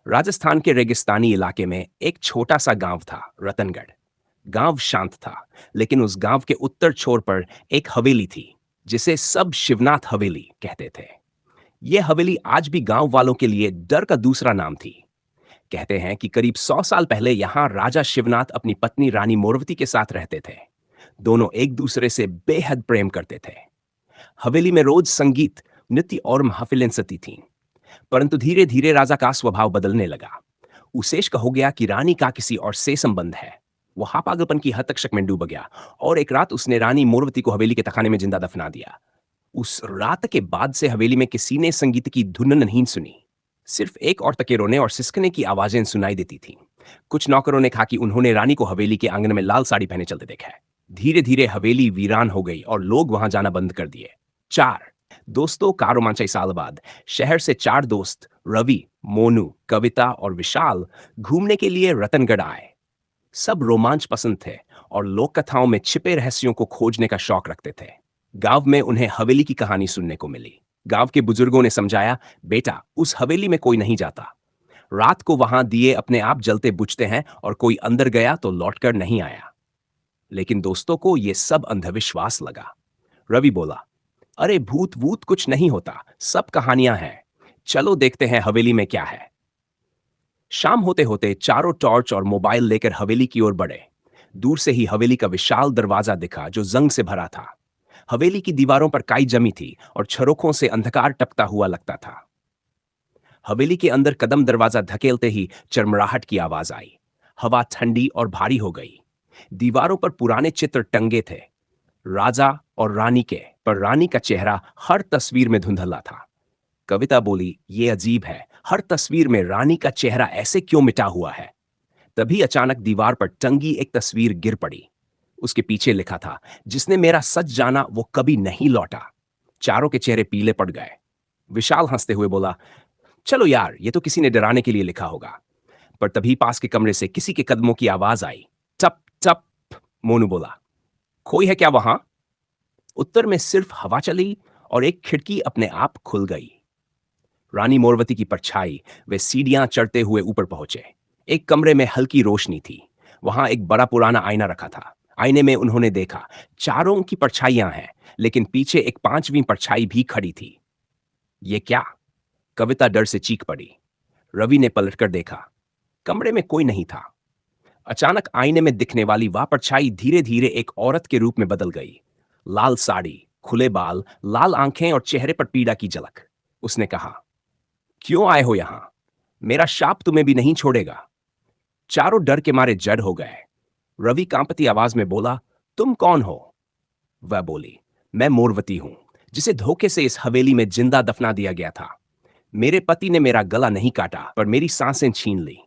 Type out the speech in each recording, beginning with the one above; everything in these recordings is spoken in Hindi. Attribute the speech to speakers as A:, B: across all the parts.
A: राजस्थान के रेगिस्तानी इलाके में एक छोटा सा गांव था, रतनगढ़। गांव शांत था, लेकिन उस गांव के उत्तर छोर पर एक हवेली थी, जिसे सब शिवनाथ हवेली कहते थे। यह हवेली आज भी गांव वालों के लिए डर का दूसरा नाम थी। कहते हैं कि करीब 100 साल पहले यहाँ राजा शिवनाथ अपनी पत्नी रानी मोरवती के साथ रहते थे। दोनों एक दूसरे से बेहद प्रेम करते थे। हवेली में रोज संगीत, नृत्य और महफिलें सती थीं। परंतु धीरे धीरे राजा का स्वभाव बदलने लगा। उसेश का हो गया कि रानी का किसी और से संबंध है। वो पागलपन की हद तक शक में डूब गया और एक रात उसने रानी मोरवती को हवेली के तखाने में जिंदा दफना दिया। उस रात के बाद से हवेली में किसी ने संगीत की धुन नहीं सुनी। सिर्फ एक औरत के रोने और सिसकने की आवाजें सुनाई देती थीं। कुछ नौकरों ने कहा कि उन्होंने रानी को हवेली के आंगन में लाल साड़ी पहने चलते देखा है। धीरे धीरे हवेली वीरान हो गई और लोग वहां जाना बंद कर दिए। चार दोस्तों का रोमांचक साल बाद शहर से चार दोस्त रवि, मोनू, कविता और विशाल घूमने के लिए रतनगढ़ आए। सब रोमांच पसंद थे और लोक कथाओं में छिपे रहस्यों को खोजने का शौक रखते थे। गांव में उन्हें हवेली की कहानी सुनने को मिली। गांव के बुजुर्गों ने समझाया, बेटा, उस हवेली में कोई नहीं जाता। रात को वहां दिए अपने आप जलते बुझते हैं और कोई अंदर गया तो लौटकर नहीं आया। लेकिन दोस्तों को यह सब अंधविश्वास लगा। रवि बोला, अरे भूत वूत कुछ नहीं होता, सब कहानियां हैं। चलो देखते हैं हवेली में क्या है। शाम होते होते चारों टॉर्च और मोबाइल लेकर हवेली की ओर बढ़े। दूर से ही हवेली का विशाल दरवाजा दिखा जो जंग से भरा था। हवेली की दीवारों पर काई जमी थी और झरोखों से अंधकार टपकता हुआ लगता था। हवेली के अंदर कदम दरवाजा धकेलते ही चरमराहट की आवाज आई। हवा ठंडी और भारी हो गई। दीवारों पर पुराने चित्र टंगे थे, राजा और रानी के, पर रानी का चेहरा हर तस्वीर में धुंधला था। कविता बोली, ये अजीब है, हर तस्वीर में रानी का चेहरा ऐसे क्यों मिटा हुआ है। तभी अचानक दीवार पर टंगी एक तस्वीर गिर पड़ी। उसके पीछे लिखा था, जिसने मेरा सच जाना वो कभी नहीं लौटा। चारों के चेहरे पीले पड़ गए। विशाल हंसते हुए बोला, चलो यार, ये तो किसी ने डराने के लिए लिखा होगा। पर तभी पास के कमरे से किसी के कदमों की आवाज आई। टप टप। मोनू बोला, कोई है क्या वहां? उत्तर में सिर्फ हवा चली और एक खिड़की अपने आप खुल गई। रानी मोरवती की परछाई। वे सीढ़ियां चढ़ते हुए ऊपर पहुंचे। एक कमरे में हल्की रोशनी थी। वहां एक बड़ा पुराना आईना रखा था। आईने में उन्होंने देखा, चारों की परछाइयां हैं, लेकिन पीछे एक पांचवी परछाई भी खड़ी थी। ये क्या? कविता डर से चीख पड़ी। रवि ने पलटकर देखा। कमरे में कोई नहीं था। अचानक आईने में दिखने वाली वह परछाई धीरे धीरे एक औरत के रूप में बदल गई। लाल साड़ी, खुले बाल, लाल आंखें और चेहरे पर पीड़ा की झलक। उसने कहा, क्यों आए हो यहां? मेरा शाप तुम्हें भी नहीं छोड़ेगा। चारों डर के मारे जड़ हो गए। रवि कांपती आवाज में बोला, तुम कौन हो? वह बोली, मैं मोरवती हूं, जिसे धोखे से इस हवेली में जिंदा दफना दिया गया था। मेरे पति ने मेरा गला नहीं काटा, पर मेरी सांसें छीन ली।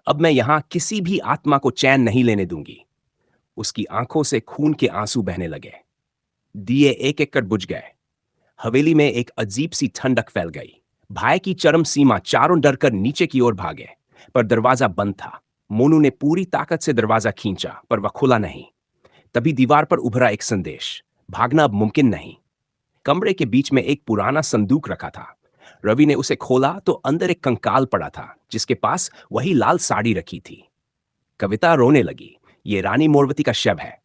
A: अब मैं यहां किसी भी आत्मा को चैन नहीं लेने दूंगी। उसकी आंखों से खून के आंसू बहने लगे। दिए एक एक कर बुझ गए। हवेली में एक अजीब सी ठंडक फैल गई। भय की चरम सीमा, चारों डरकर नीचे की ओर भागे, पर दरवाजा बंद था। मोनू ने पूरी ताकत से दरवाजा खींचा, पर वह खुला नहीं। तभी दीवार पर उभरा एक संदेश, भागना अब मुमकिन नहीं। कमरे के बीच में एक पुराना संदूक रखा था। रवि ने उसे खोला तो अंदर एक कंकाल पड़ा था, जिसके पास वही लाल साड़ी रखी थी। कविता रोने लगी, ये रानी मोरवती का शव है।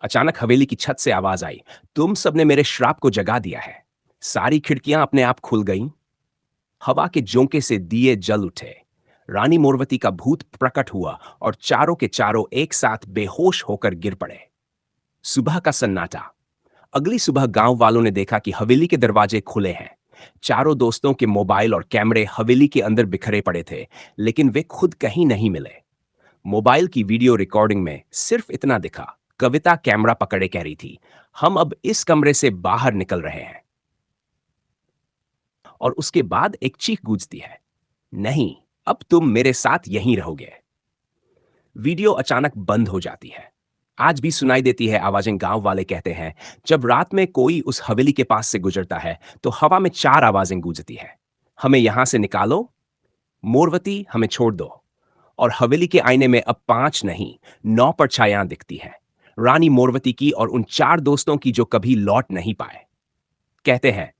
A: अचानक हवेली की छत से आवाज आई, तुम सबने मेरे श्राप को जगा दिया है। सारी खिड़कियां अपने आप खुल गईं। हवा के झोंके से दिए जल उठे। रानी मोरवती का भूत प्रकट हुआ और चारों के चारों एक साथ बेहोश होकर गिर पड़े। सुबह का सन्नाटा। अगली सुबह गांव वालों ने देखा कि हवेली के दरवाजे खुले हैं। चारों दोस्तों के मोबाइल और कैमरे हवेली के अंदर बिखरे पड़े थे, लेकिन वे खुद कहीं नहीं मिले। मोबाइल की वीडियो रिकॉर्डिंग में सिर्फ इतना दिखा, कविता कैमरा पकड़े कह रही थी, हम अब इस कमरे से बाहर निकल रहे हैं। और उसके बाद एक चीख गूंजती है, नहीं, अब तुम मेरे साथ यहीं रहोगे। वीडियो अचानक बंद हो जाती है। आज भी सुनाई देती है आवाजें। गांव वाले कहते हैं, जब रात में कोई उस हवेली के पास से गुजरता है तो हवा में चार आवाजें गूंजती है, हमें यहां से निकालो, मोरवती हमें छोड़ दो। और हवेली के आईने में अब 5 नहीं, 9 परछाइयां दिखती हैं, रानी मोरवती की और उन चार दोस्तों की जो कभी लौट नहीं पाए। कहते हैं,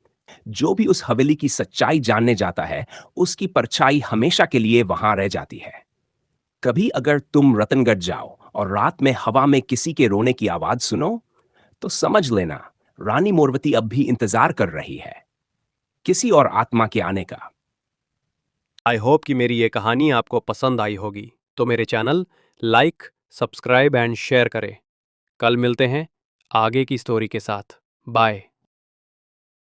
A: जो भी उस हवेली की सच्चाई जानने जाता है, उसकी परछाई हमेशा के लिए वहां रह जाती है। कभी अगर तुम रतनगढ़ जाओ और रात में हवा में किसी के रोने की आवाज सुनो, तो समझ लेना रानी मोरवती अब भी इंतजार कर रही है किसी और आत्मा के आने का।
B: आई होप कि मेरी ये कहानी आपको पसंद आई होगी। तो मेरे channel like, subscribe and share करें। कल मिलते हैं आगे की स्टोरी के साथ। बाय।